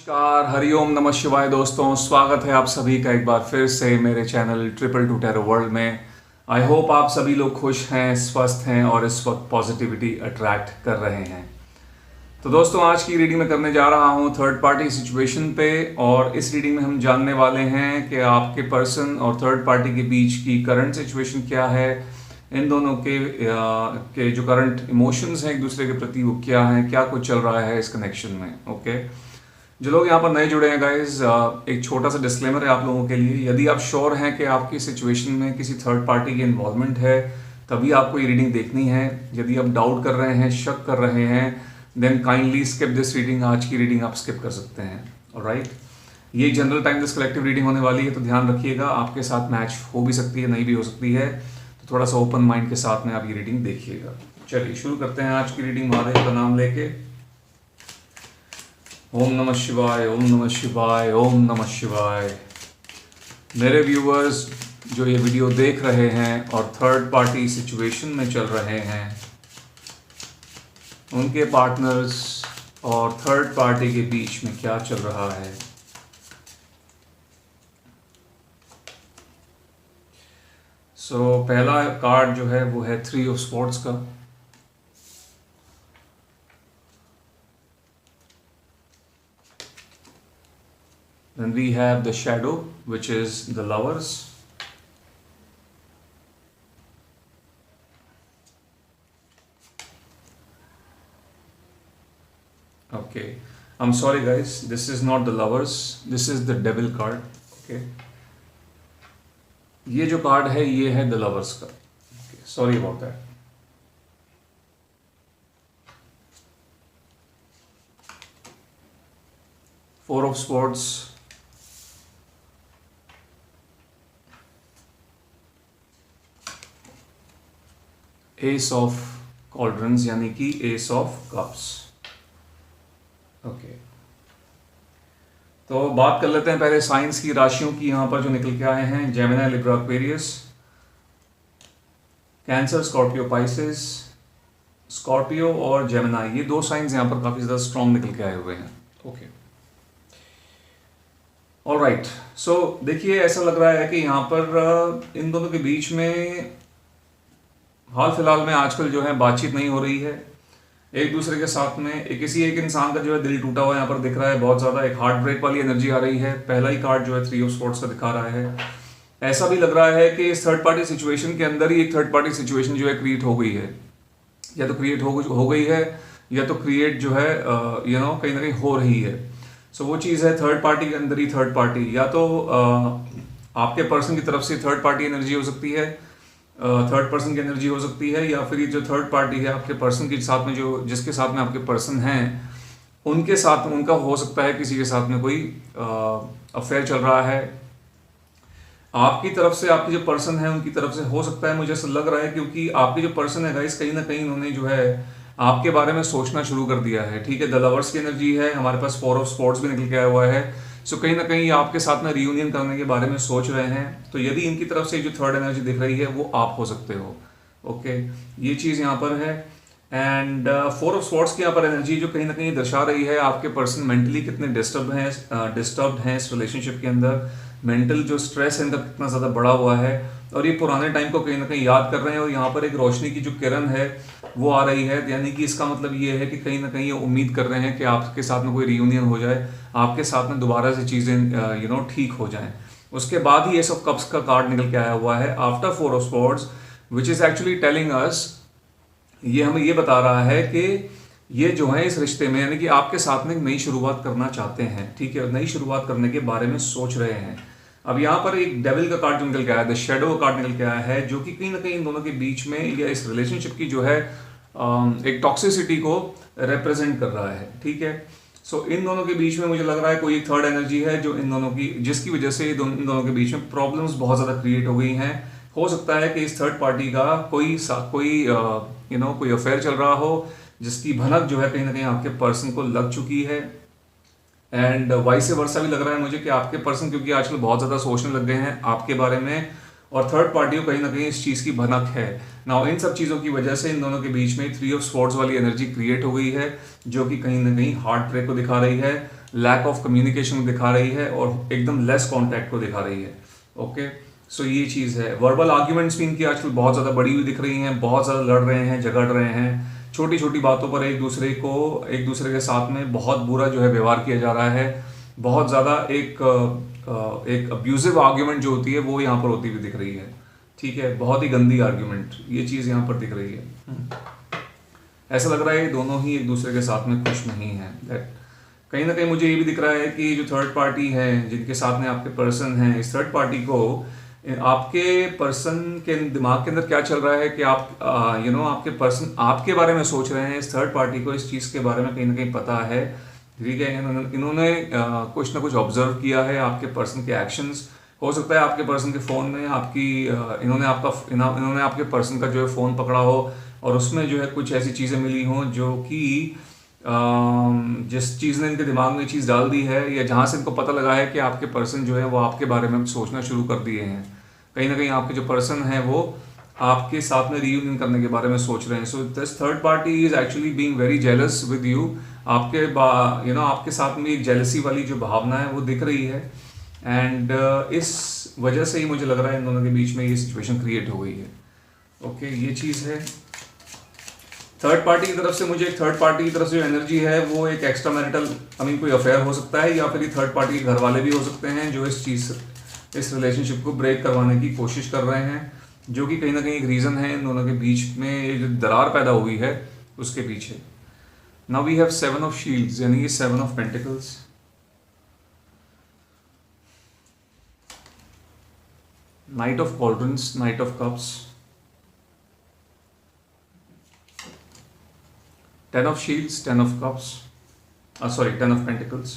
नमस्कार, हरिओम नमः शिवाय दोस्तों। स्वागत है आप सभी का एक बार फिर से मेरे channel triple two tarot world में। आई होप आप सभी लोग खुश हैं, स्वस्थ हैं और इस वक्त पॉजिटिविटी अट्रैक्ट कर रहे हैं। तो दोस्तों, आज की रीडिंग में करने जा रहा हूं थर्ड पार्टी सिचुएशन पे, और इस रीडिंग में हम जानने वाले हैं कि आपके पर्सन और थर्ड पार्टी के बीच की करंट सिचुएशन क्या है, इन दोनों के जो करंट इमोशंस हैं एक दूसरे के प्रति वो क्या हैं, क्या कुछ चल रहा है इस कनेक्शन में। ओके, जो लोग यहाँ पर नए जुड़े हैं गाइज, एक छोटा सा डिस्क्लेमर है आप लोगों के लिए। यदि आप श्योर हैं कि आपकी सिचुएशन में किसी थर्ड पार्टी की इन्वॉल्वमेंट है तभी आपको ये रीडिंग देखनी है। यदि आप डाउट कर रहे हैं, शक कर रहे हैं, then kindly skip this reading. आज की रीडिंग आप स्किप कर सकते हैं। ऑलराइट, ये general time this collective reading होने वाली है, तो ध्यान रखिएगा। आपके साथ मैच हो भी सकती है, नहीं भी हो सकती है, तो थोड़ा सा ओपन माइंड के साथ में आप ये रीडिंग देखिएगा। चलिए शुरू करते हैं आज की रीडिंग महादेव का नाम लेके। ओम नमः शिवाय, ओम नमः शिवाय, ओम नमः शिवाय। मेरे व्यूअर्स जो ये वीडियो देख रहे हैं और थर्ड पार्टी सिचुएशन में चल रहे हैं, उनके पार्टनर्स और थर्ड पार्टी के बीच में क्या चल रहा है। पहला कार्ड जो है वो है 3 ऑफ स्वॉर्ड्स का। Then we have the shadow, which is the lovers. Okay, I'm sorry guys, this is not the lovers, this is the devil card. Okay, ये जो कार्ड है ये है the lovers का। Sorry about that. Four of swords, ace of cauldrons यानी कि S of cups. Okay, तो बात कर लेते हैं पहले साइंस की, राशियों की। यहां पर जो निकल के आए हैं, Gemini, Libra, Aquarius, cancer, Scorpio, Pisces. Scorpio और जेमिनी, ये दो साइंस यहां पर काफी ज्यादा स्ट्रॉन्ग निकल के आए हुए हैं। Okay, alright. सो देखिए, ऐसा लग रहा है कि यहां पर इन दोनों के बीच में हाल फिलहाल में आजकल जो है बातचीत नहीं हो रही है एक दूसरे के साथ में। किसी एक इंसान का जो है दिल टूटा हुआ यहाँ पर दिख रहा है बहुत ज़्यादा, एक हार्ट ब्रेक वाली एनर्जी आ रही है। पहला ही कार्ड जो है 3 ऑफ स्वॉर्ड्स का दिखा रहा है। ऐसा भी लग रहा है कि इस थर्ड पार्टी सिचुएशन के अंदर ही एक थर्ड पार्टी सिचुएशन जो है क्रिएट हो गई है, या तो क्रिएट हो गई है, या तो क्रिएट जो है कहीं ना कहीं हो रही है। सो वो चीज़ है थर्ड पार्टी के अंदर ही थर्ड पार्टी, या तो आपके पर्सन की तरफ से थर्ड पार्टी एनर्जी हो सकती है, थर्ड पर्सन की एनर्जी हो सकती है, या फिर ये जो थर्ड पार्टी है आपके पर्सन के साथ में, जो जिसके साथ में आपके पर्सन हैं उनके साथ में, उनका हो सकता है किसी के साथ में कोई अफेयर चल रहा है। आपकी तरफ से आपके जो पर्सन है उनकी तरफ से हो सकता है, मुझे ऐसा लग रहा है, क्योंकि आपके जो पर्सन है गाइस, कहीं ना कहीं उन्होंने जो है आपके बारे में सोचना शुरू कर दिया है। ठीक है, द लवर्स की एनर्जी है, हमारे पास 4 ऑफ स्वॉर्ड्स भी निकल के आया हुआ है। सो कहीं ना कहीं आपके साथ में रियूनियन करने के बारे में सोच रहे हैं। तो यदि इनकी तरफ से जो थर्ड एनर्जी दिख रही है वो आप हो सकते हो। ओके, ये चीज़ यहाँ पर है। एंड 4 ऑफ स्वॉर्ड्स की यहाँ पर एनर्जी जो कहीं ना कहीं दर्शा रही है आपके पर्सन मेंटली कितने डिस्टर्ब्ड हैं इस रिलेशनशिप के अंदर। मेंटल जो स्ट्रेस है इनका कितना ज़्यादा बढ़ा हुआ है, और ये पुराने टाइम को कहीं ना कहीं याद कर रहे हैं। और यहाँ पर एक रोशनी की जो किरण है वो आ रही है, यानी कि इसका मतलब ये है कि कहीं ना कहीं ये उम्मीद कर रहे हैं कि आपके साथ में कोई रियूनियन हो जाए, आपके साथ में दोबारा से चीज़ें ठीक हो जाएं। उसके बाद ही एस ऑफ कप्स का कार्ड निकल के आया हुआ है after 4 of swords, which is actually telling us, ये हमें ये बता रहा है कि ये जो है इस रिश्ते में, यानी कि आपके साथ में एक नई शुरुआत करना चाहते हैं। ठीक है, नई शुरुआत करने के बारे में सोच रहे हैं। अब यहाँ पर एक डेविल का कार्ड जो निकल के आया है, द शैडो का कार्ड निकल के आया है, जो कि कहीं ना कहीं इन दोनों के बीच में या इस रिलेशनशिप की जो है एक टॉक्सिसिटी को रिप्रेजेंट कर रहा है। ठीक है, सो इन दोनों के बीच में मुझे लग रहा है कोई एक थर्ड एनर्जी है जो इन दोनों की, जिसकी वजह से इन दोनों के बीच में प्रॉब्लम्स बहुत ज़्यादा क्रिएट हो गई हैं। हो सकता है कि इस थर्ड पार्टी का कोई अफेयर चल रहा हो, जिसकी भनक जो है कहीं ना कहीं आपके पर्सन को लग चुकी है। एंड वाइस वर्सा भी लग रहा है मुझे कि आपके पर्सन, क्योंकि आजकल बहुत ज़्यादा सोचने लग गए हैं आपके बारे में, और थर्ड पार्टी को कहीं ना कहीं इस चीज़ की भनक है। नाउ इन सब चीज़ों की वजह से इन दोनों के बीच में 3 ऑफ स्वॉर्ड्स वाली एनर्जी क्रिएट हो गई है, जो कि कहीं ना कहीं हार्ट ब्रेक को दिखा रही है। लैक ऑफ कम्युनिकेशन दिखा रही है और एकदम लेस कॉन्टैक्ट को दिखा रही है। ओके, सो ये चीज़ है। वर्बल आर्ग्यूमेंट्स भी इनकी आजकल बहुत ज़्यादा बढ़ी हुई दिख रही हैं, बहुत ज़्यादा लड़ रहे हैं, झगड़ रहे हैं, छोटी छोटी बातों पर एक दूसरे के साथ में बहुत बुरा जो है व्यवहार किया जा रहा है। बहुत ज़्यादा एक अब्यूजिव आर्ग्यूमेंट जो होती है वो यहाँ पर होती हुई दिख रही है। ठीक है, बहुत ही गंदी आर्ग्यूमेंट, ये चीज़ यहाँ पर दिख रही है। ऐसा लग रहा है दोनों ही एक दूसरे के साथ में खुश नहीं है। कहीं ना कहीं मुझे ये भी दिख रहा है कि जो थर्ड पार्टी है जिनके साथ में आपके पर्सन हैं, इस थर्ड पार्टी को आपके पर्सन के दिमाग के अंदर क्या चल रहा है कि आप आपके पर्सन आपके बारे में सोच रहे हैं। इस थर्ड पार्टी को इस चीज़ के बारे में कहीं ना कहीं पता है। ठीक है, इन्होंने कुछ ना कुछ ऑब्जर्व किया है आपके पर्सन के एक्शंस। हो सकता है आपके पर्सन के फ़ोन में इन्होंने आपके पर्सन का जो है फ़ोन पकड़ा हो और उसमें जो है कुछ ऐसी चीज़ें मिली हों जो कि जिस चीज़ ने इनके दिमाग में चीज़ डाल दी है, या जहाँ से इनको पता लगा है कि आपके पर्सन जो है वो आपके बारे में सोचना शुरू कर दिए हैं। कहीं ना कहीं आपके जो पर्सन है वो आपके साथ में रीयूनियन करने के बारे में सोच रहे हैं। So this third party is actually being very jealous with you. आपके साथ में एक जेलसी वाली जो भावना है वो दिख रही है। एंड इस वजह से ही मुझे लग रहा है इन दोनों के बीच में ये सिचुएशन क्रिएट हो गई है। ओके, ये चीज़ है। थर्ड पार्टी की तरफ से मुझे एक थर्ड पार्टी की तरफ से जो एनर्जी है वो एक एक्स्ट्रा मैरिटल कोई अफेयर हो सकता है, या फिर ये थर्ड पार्टी के घर वाले भी हो सकते हैं जो इस रिलेशनशिप को ब्रेक करवाने की कोशिश कर रहे हैं, जो कि कहीं ना कहीं एक रीज़न है इन दोनों के बीच में एक जो दरार पैदा हुई है उसके पीछे। Now we have 7 of shields, यानी ये 7 of pentacles, knight of cauldrons, knight of cups, 10 of shields, 10 of cups, 10 of pentacles,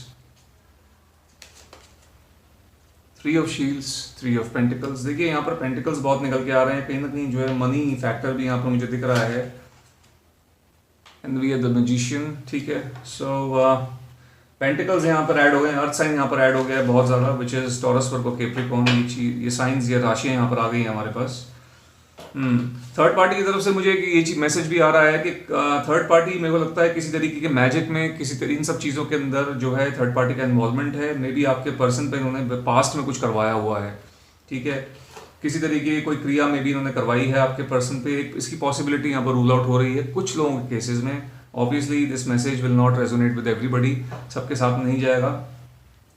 3 of shields, 3 of pentacles। देखिए यहाँ पर पेंटिकल्स बहुत निकल के आ रहे हैं, कहीं ना कहीं जो है मनी फैक्टर भी यहाँ पर मुझे दिख रहा है। And we are the magician. ठीक है, सो पेंटिकल्स यहाँ पर ऐड हो गए, अर्थ साइन यहाँ पर ऐड हो गया है बहुत ज़्यादा, which is taurus, Virgo, Capricorn. ये साइंस, ये राशियाँ यहाँ पर आ गई हैं हमारे पास। थर्ड पार्टी की तरफ से मुझे ये चीज मैसेज भी आ रहा है कि थर्ड पार्टी मेरे को लगता है किसी तरीके के मैजिक में, इन सब चीज़ों के अंदर जो है थर्ड पार्टी का इन्वॉल्वमेंट है। मे बी आपके पर्सन पे इन्होंने पास्ट में कुछ करवाया हुआ है। ठीक है, किसी तरीके की कोई क्रिया में भी इन्होंने करवाई है आपके पर्सन पे, इसकी पॉसिबिलिटी यहाँ पर रूल आउट हो रही है कुछ लोगों के केसेस में। Obviously this message will not resonate with everybody, सबके साथ में नहीं जाएगा,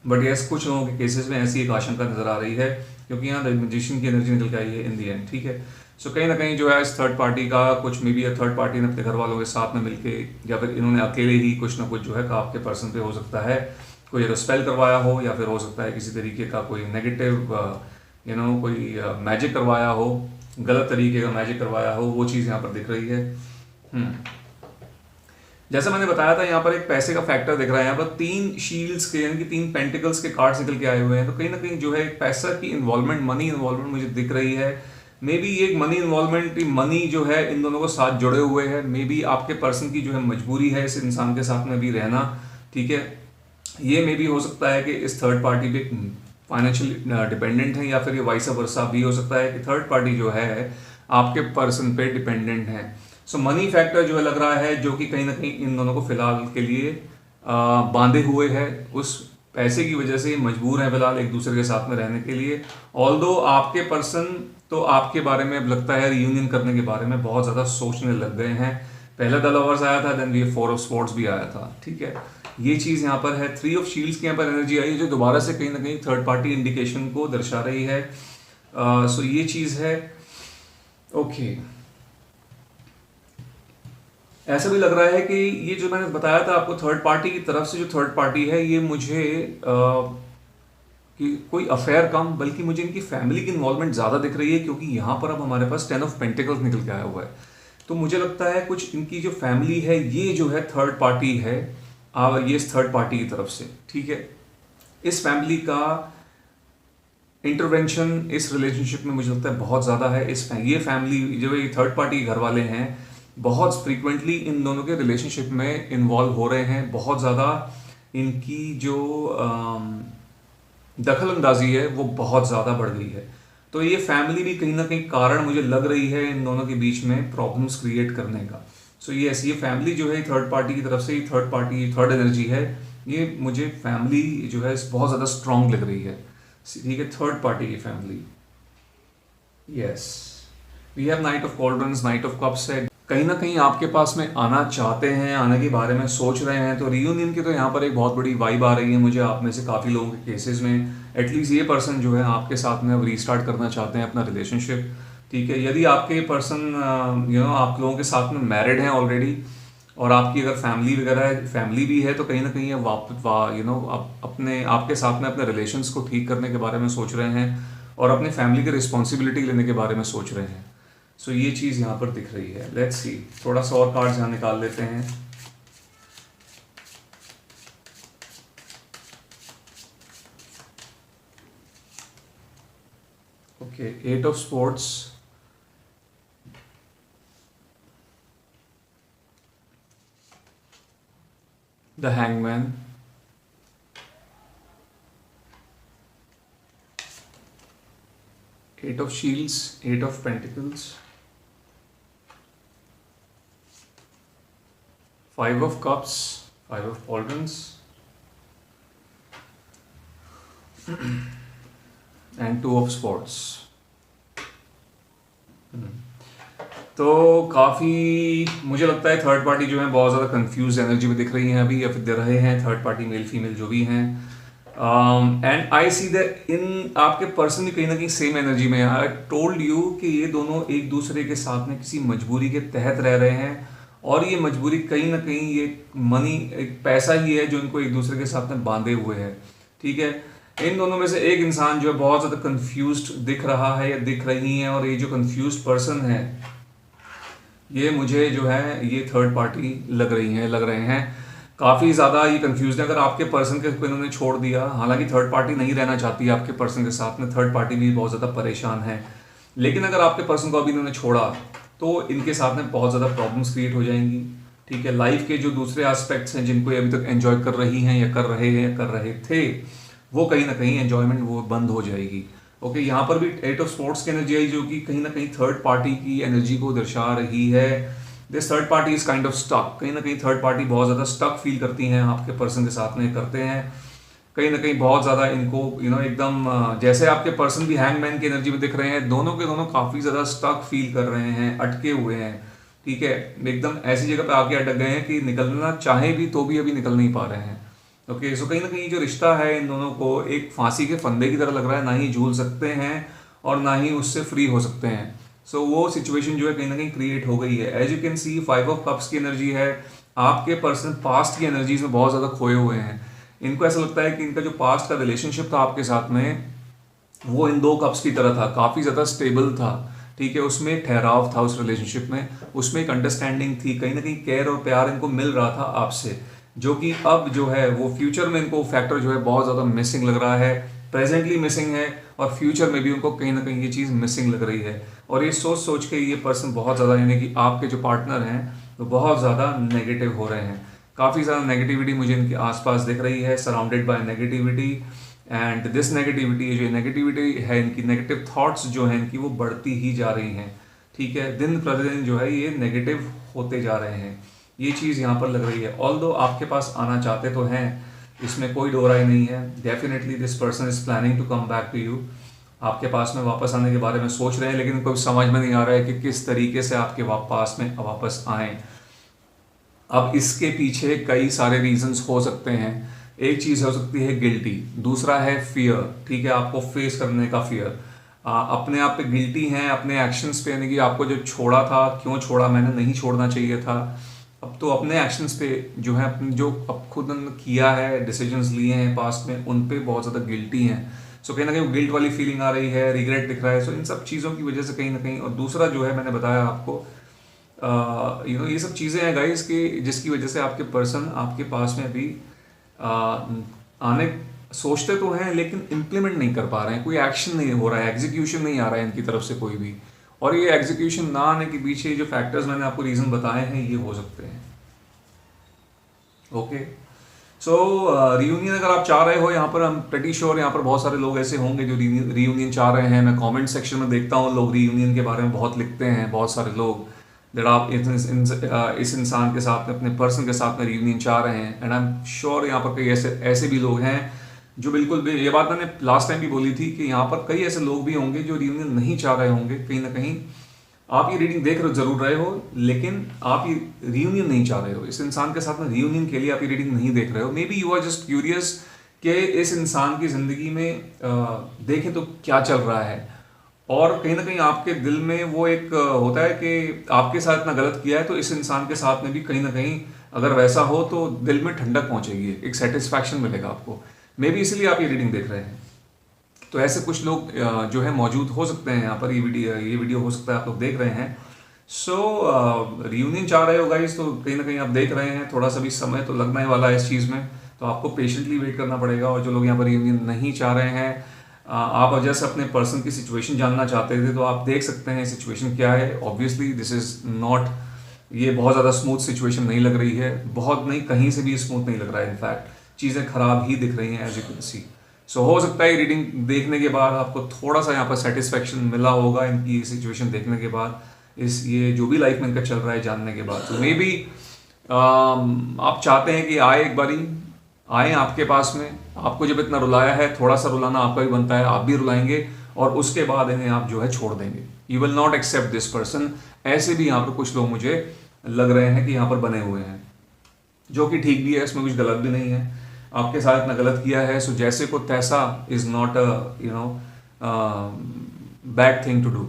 बट यस कुछ लोगों के केसेस में ऐसी एक आशंका नजर आ रही है, क्योंकि यहाँ द मैजिशियन की एनर्जी निकल के आई है इन दी एंड। ठीक है, सो कहीं ना कहीं जो है इस थर्ड पार्टी का कुछ मे बी थर्ड पार्टी ने अपने घर वालों के साथ में मिलके, या फिर इन्होंने अकेले ही कुछ ना कुछ जो है आपके पर्सन पे हो सकता है कोई अगर स्पेल करवाया हो, या फिर हो सकता है किसी तरीके का कोई नेगेटिव कोई मैजिक करवाया हो, गलत तरीके का मैजिक करवाया हो, वो चीज़ यहाँ पर दिख रही है। जैसा मैंने बताया था यहाँ पर एक पैसे का फैक्टर दिख रहा है। यहाँ पर 3 शील्ड्स के यानी कि 3 पेंटिकल्स के कार्ड्स निकल के आए हुए हैं, तो कहीं ना कहीं जो है एक पैसा की इन्वॉल्वमेंट, मनी इन्वॉल्वमेंट मुझे दिख रही है। मे बी एक मनी इन्वॉल्वमेंट, मनी जो है इन दोनों को साथ जुड़े हुए हैं। मे बी आपके पर्सन की जो है मजबूरी है इस इंसान के साथ में भी रहना। ठीक है, ये मे बी हो सकता है कि इस थर्ड पार्टी पे फाइनेंशियल डिपेंडेंट है, या फिर ये वाइस वर्सा भी हो सकता है कि थर्ड पार्टी जो है आपके पर्सन पे डिपेंडेंट है। सो मनी फैक्टर जो है लग रहा है, जो कि कहीं ना कहीं इन दोनों को फिलहाल के लिए बांधे हुए है। उस पैसे की वजह से मजबूर है फिलहाल एक दूसरे के साथ में रहने के लिए। ऑल्दो आपके पर्सन तो आपके बारे में अब लगता है रियूनियन करने के बारे में बहुत ज़्यादा सोचने लग गए हैं। पहले द लवर्स आया था, देन ये 4 ऑफ स्वॉर्ड्स भी आया था। ठीक है, ये चीज़ यहाँ पर है। 3 ऑफ शील्ड्स की यहाँ पर एनर्जी आई है, जो दोबारा से कहीं ना कहीं थर्ड पार्टी इंडिकेशन को दर्शा रही है। सो ये चीज़ है। ओके, ऐसा भी लग रहा है कि ये जो मैंने बताया था आपको, थर्ड पार्टी की तरफ से जो थर्ड पार्टी है, ये मुझे कि कोई अफेयर कम, बल्कि मुझे इनकी फैमिली की इन्वॉल्वमेंट ज़्यादा दिख रही है, क्योंकि यहाँ पर अब हमारे पास 10 ऑफ पेंटिकल्स निकल के आया हुआ है। तो मुझे लगता है कुछ इनकी जो फैमिली है, ये जो है थर्ड पार्टी है, ये इस थर्ड पार्टी की तरफ से। ठीक है, इस फैमिली का इंटरवेंशन इस रिलेशनशिप में मुझे लगता है बहुत ज़्यादा है। ये फैमिली जो ये थर्ड पार्टी के घर वाले हैं, बहुत फ्रीक्वेंटली इन दोनों के रिलेशनशिप में इन्वॉल्व हो रहे हैं। बहुत ज़्यादा इनकी जो दखल अंदाजी है वो बहुत ज़्यादा बढ़ गई है। तो ये फैमिली भी कहीं ना कहीं कारण मुझे लग रही है इन दोनों के बीच में प्रॉब्लम्स क्रिएट करने का। सो ये फैमिली जो है थर्ड पार्टी की तरफ से, थर्ड पार्टी थर्ड एनर्जी है, ये मुझे फैमिली जो है बहुत ज़्यादा स्ट्रांग लग रही है। ठीक है, थर्ड पार्टी की family. Yes, we have knight of cauldrons, knight of cups है। कहीं ना कहीं आपके पास में आना चाहते हैं, आने के बारे में सोच रहे हैं, तो रीयूनियन की तो यहाँ पर एक बहुत बड़ी वाइब आ रही है मुझे आप में से काफ़ी लोगों के केसेस में। एटलीस्ट ये पर्सन जो है आपके साथ में अब रीस्टार्ट करना चाहते हैं अपना रिलेशनशिप। ठीक है, यदि आपके पर्सन आप लोगों के साथ में मैरिड हैं ऑलरेडी, और आपकी अगर फैमिली वगैरह है, फैमिली भी है, तो कहीं ना कहीं ये अपने आपके साथ में अपने रिलेशंस को ठीक करने के बारे में सोच रहे हैं और अपने फैमिली की रिस्पॉन्सिबिलिटी लेने के बारे में सोच रहे हैं। सो ये चीज़ यहाँ पर दिख रही है। लेट्स सी, थोड़ा सा और कार्ड्स यहाँ निकाल लेते हैं। Okay, 8 of sports, the hangman, Eight of Shields, Eight of Pentacles, Five of Cups, Five of Pauldrons, and Two of Swords. तो काफ़ी मुझे लगता है थर्ड पार्टी जो है बहुत ज़्यादा कंफ्यूज एनर्जी में दिख रही हैं अभी, या फिर दे रहे हैं थर्ड पार्टी, मेल फीमेल जो भी हैं। And I see that in आपके पर्सन भी कहीं ना कहीं सेम एनर्जी में। आई टोल्ड यू कि ये दोनों एक दूसरे के साथ में किसी मजबूरी के तहत रह रहे हैं, और ये मजबूरी कहीं ना कहीं ये मनी, एक पैसा ही है जो इनको एक दूसरे के साथ में बांधे हुए है। ठीक है, इन दोनों में से एक इंसान जो है बहुत ज़्यादा कंफ्यूज्ड दिख रहा है या दिख रही है, और ये जो कंफ्यूज्ड पर्सन है ये मुझे जो है ये थर्ड पार्टी लग रहे हैं काफ़ी ज़्यादा ये कंफ्यूज है। अगर आपके पर्सन के को इन्होंने छोड़ दिया, हालांकि थर्ड पार्टी नहीं रहना चाहती आपके पर्सन के साथ में, थर्ड पार्टी भी बहुत ज़्यादा परेशान है, लेकिन अगर आपके पर्सन को अभी इन्होंने छोड़ा तो इनके साथ में बहुत ज़्यादा प्रॉब्लम्स क्रिएट हो जाएंगी। ठीक है, लाइफ के जो दूसरे एस्पेक्ट्स हैं जिनको ये अभी तक एंजॉय कर रही हैं या कर रहे हैं, कर रहे थे, वो कहीं ना कहीं एंजॉयमेंट वो बंद हो जाएगी। ओके, यहाँ पर भी 8 ऑफ स्पोर्ट्स की एनर्जी आई जो कि कहीं ना कहीं थर्ड पार्टी की एनर्जी को दर्शा रही है। This third party is kind of stuck, कहीं ना कहीं थर्ड पार्टी बहुत ज़्यादा स्टक फील करती हैं आपके पर्सन के साथ में, करते हैं कहीं ना कहीं बहुत ज़्यादा इनको एकदम जैसे आपके पर्सन भी हैंगमैन की एनर्जी में दिख रहे हैं, दोनों के दोनों काफ़ी ज़्यादा स्टक फील कर रहे हैं, अटके हुए हैं। ठीक है, एकदम ऐसी जगह पे आके अटक गए हैं कि निकलना चाहे भी तो भी अभी निकल नहीं पा रहे हैं। ओके, सो कहीं ना कहीं जो रिश्ता है इन दोनों को एक फांसी के फंदे की तरह लग रहा है, ना ही झूल सकते हैं और ना ही उससे फ्री हो सकते हैं। सो वो सिचुएशन जो है कहीं ना कहीं क्रिएट हो गई है। As you can see 5 of cups की एनर्जी है, आपके पर्सन पास्ट की एनर्जीज में बहुत ज़्यादा खोए हुए हैं। इनको ऐसा लगता है कि इनका जो पास्ट का रिलेशनशिप था आपके साथ में वो इन 2 कप्स की तरह था, काफ़ी ज़्यादा स्टेबल था। ठीक है, उसमें एक ठहराव था उस रिलेशनशिप में, उसमें एक अंडरस्टैंडिंग थी, कहीं ना कहीं केयर और प्यार इनको मिल रहा था आपसे, जो कि अब जो है वो फ्यूचर में इनको फैक्टर जो है बहुत ज़्यादा मिसिंग लग रहा है। प्रेजेंटली मिसिंग है और फ्यूचर में भी उनको कहीं ना कहीं ये चीज़ मिसिंग लग रही है। और ये सोच सोच के ये पर्सन बहुत ज़्यादा, यानी कि आपके जो पार्टनर हैं तो बहुत ज़्यादा नेगेटिव हो रहे हैं, काफ़ी ज़्यादा नेगेटिविटी मुझे इनके आसपास दिख रही है, surrounded by negativity. And this negativity, जो नेगेटिविटी है इनकी, नेगेटिव थॉट्स जो हैं इनकी वो बढ़ती ही जा रही हैं। ठीक है, दिन प्रतिदिन जो है ये नेगेटिव होते जा रहे हैं, ये चीज़ यहाँ पर लग रही है। ऑल्दो आपके पास आना चाहते तो हैं, इसमें कोई दो राय नहीं है। Definitely this person is planning to come back to you, आपके पास में वापस आने के बारे में सोच रहे हैं, लेकिन कोई समझ में नहीं आ रहा है कि किस तरीके से आपके पास में वापस आएँ। अब इसके पीछे कई सारे रीजंस हो सकते हैं। एक चीज़ हो सकती है गिल्टी, दूसरा है फियर। ठीक है, आपको फेस करने का फियर, अपने आप पे गिल्टी हैं अपने एक्शंस पे, यानी कि आपको जो छोड़ा था, क्यों छोड़ा, मैंने नहीं छोड़ना चाहिए था। अब तो अपने एक्शंस पे जो है, जो अब खुद किया है, डिसीजंस लिए हैं पास्ट में, उन पे बहुत ज़्यादा गिल्टी हैं। सो कहीं ना कहीं गिल्ट वाली फीलिंग आ रही है, रिग्रेट दिख रहा है। सो इन सब चीज़ों की वजह से कहीं ना कहीं, और दूसरा जो है मैंने बताया आपको, ये सब चीज़ें हैं गाइस कि जिसकी वजह से आपके पर्सन आपके पास में अभी आने सोचते तो हैं लेकिन इम्प्लीमेंट नहीं कर पा रहे हैं, कोई एक्शन नहीं हो रहा है, एग्जीक्यूशन नहीं आ रहा है इनकी तरफ से कोई भी। और ये एग्जीक्यूशन ना आने के पीछे जो फैक्टर्स मैंने आपको रीज़न बताए हैं ये हो सकते हैं। ओके, सो रियूनियन अगर आप चाह रहे हो, यहाँ पर हम प्रेटी श्योर यहाँ पर बहुत सारे लोग ऐसे होंगे जो रियूनियन चाह रहे हैं। मैं कमेंट सेक्शन में देखता हूँ लोग रियूनियन के बारे में बहुत लिखते हैं, बहुत सारे लोग दैट आप इस इंसान के साथ में, अपने पर्सन के साथ में रियूनियन चाह रहे हैं। एंड आई एम श्योर यहाँ पर कई ऐसे भी लोग हैं जो बिल्कुल भी, ये बात मैंने लास्ट टाइम भी बोली थी कि यहाँ पर कई ऐसे लोग भी होंगे जो रियूनियन नहीं चाह रहे होंगे। कहीं ना कहीं आप ये रीडिंग देख जरूर रहे हो, लेकिन आप ये रियूनियन नहीं चाह रहे हो, इस इंसान के साथ में रियूनियन के लिए आप ये रीडिंग नहीं देख रहे हो। Maybe you are just curious कि इस इंसान की ज़िंदगी में देखें तो क्या चल रहा है, और कहीं ना कहीं आपके दिल में वो एक होता है कि आपके साथ इतना गलत किया है तो इस इंसान के साथ में भी कहीं ना कहीं अगर वैसा हो तो दिल में ठंडक पहुंचेगी, एक सेटिस्फैक्शन मिलेगा आपको। मे बी इसलिए आप ये रीडिंग देख रहे हैं। तो ऐसे कुछ लोग जो है मौजूद हो सकते हैं यहाँ पर। ये वीडियो हो सकता है आप लोग देख रहे हैं। सो रियूनियन चाह रहे हो गाइस, तो कहीं ना कहीं आप देख रहे हैं, थोड़ा सा भी समय तो लगना ही वाला है इस चीज़ में, तो आपको पेशेंटली वेट करना पड़ेगा। और जो लोग यहाँ पर रियूनियन नहीं चाह रहे हैं, आप जैसे अपने पर्सन की सिचुएशन जानना चाहते थे, तो आप देख सकते हैं सिचुएशन क्या है। ऑब्वियसली दिस इज़ नॉट, ये बहुत ज़्यादा स्मूथ सिचुएशन नहीं लग रही है, बहुत नहीं, कहीं से भी स्मूथ नहीं लग रहा है। इनफैक्ट चीज़ें खराब ही दिख रही हैं एज यू कैन सी। सो हो सकता है रीडिंग देखने के बाद आपको थोड़ा सा यहाँ पर सेटिस्फेक्शन मिला होगा इनकी सिचुएशन देखने के बाद, ये जो भी लाइफ में इनका चल रहा है जानने के बाद। तो मे बी आप चाहते हैं कि एक बारी आए आपके पास में, आपको जब इतना रुलाया है, थोड़ा सा रुलाना आपका भी बनता है, आप भी रुलाएंगे और उसके बाद इन्हें आप जो है छोड़ देंगे। You will not accept this person. ऐसे भी यहाँ पर कुछ लोग मुझे लग रहे हैं कि यहाँ पर बने हुए हैं, जो कि ठीक भी है, इसमें कुछ गलत भी नहीं है। आपके साथ इतना गलत किया है, सो जैसे को तैसा is not bad thing to do,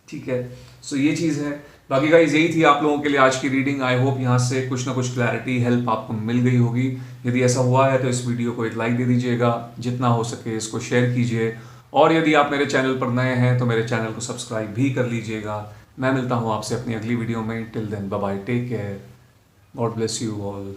ठीक है। सो ये चीज़ है। बाकी गाइस यही थी आप लोगों के लिए आज की रीडिंग। आई होप यहाँ से कुछ ना कुछ क्लैरिटी, हेल्प आपको मिल गई होगी। यदि ऐसा हुआ है तो इस वीडियो को एक लाइक दे दीजिएगा, जितना हो सके इसको शेयर कीजिए, और यदि आप मेरे चैनल पर नए हैं तो मेरे चैनल को सब्सक्राइब भी कर लीजिएगा। मैं मिलता हूँ आपसे अपनी अगली वीडियो में। Till then bye bye, take care, God bless you all.